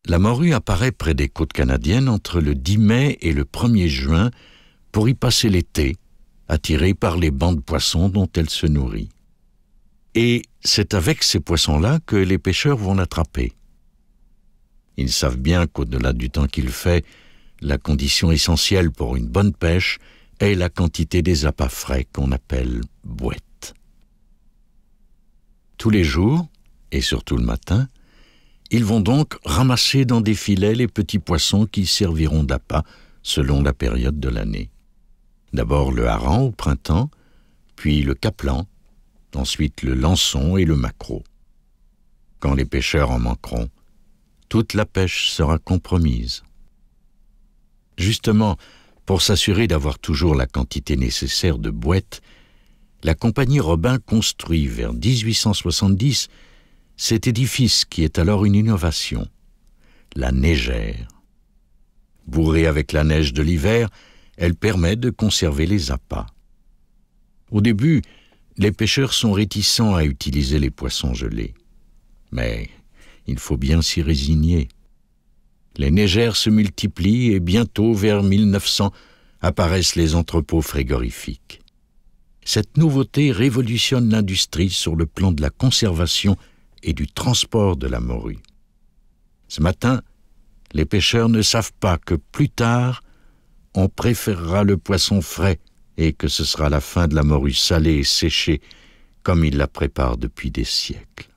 La morue apparaît près des côtes canadiennes entre le 10 mai et le 1er juin pour y passer l'été, attirée par les bancs de poissons dont elle se nourrit. Et c'est avec ces poissons-là que les pêcheurs vont l'attraper. Ils savent bien qu'au-delà du temps qu'il fait, la condition essentielle pour une bonne pêche est la quantité des appâts frais qu'on appelle bouettes. Tous les jours, et surtout le matin, ils vont donc ramasser dans des filets les petits poissons qui serviront d'appât selon la période de l'année. D'abord le hareng au printemps, puis le capelan, ensuite le lançon et le maquereau. Quand les pêcheurs en manqueront, toute la pêche sera compromise. Justement, pour s'assurer d'avoir toujours la quantité nécessaire de bouettes, la compagnie Robin construit vers 1870 cet édifice qui est alors une innovation, la neigère. Bourrée avec la neige de l'hiver, elle permet de conserver les appâts. Au début, les pêcheurs sont réticents à utiliser les poissons gelés. Mais il faut bien s'y résigner. Les neigères se multiplient et bientôt, vers 1900, apparaissent les entrepôts frigorifiques. Cette nouveauté révolutionne l'industrie sur le plan de la conservation et du transport de la morue. Ce matin, les pêcheurs ne savent pas que plus tard, on préférera le poisson frais et que ce sera la fin de la morue salée et séchée comme ils la préparent depuis des siècles.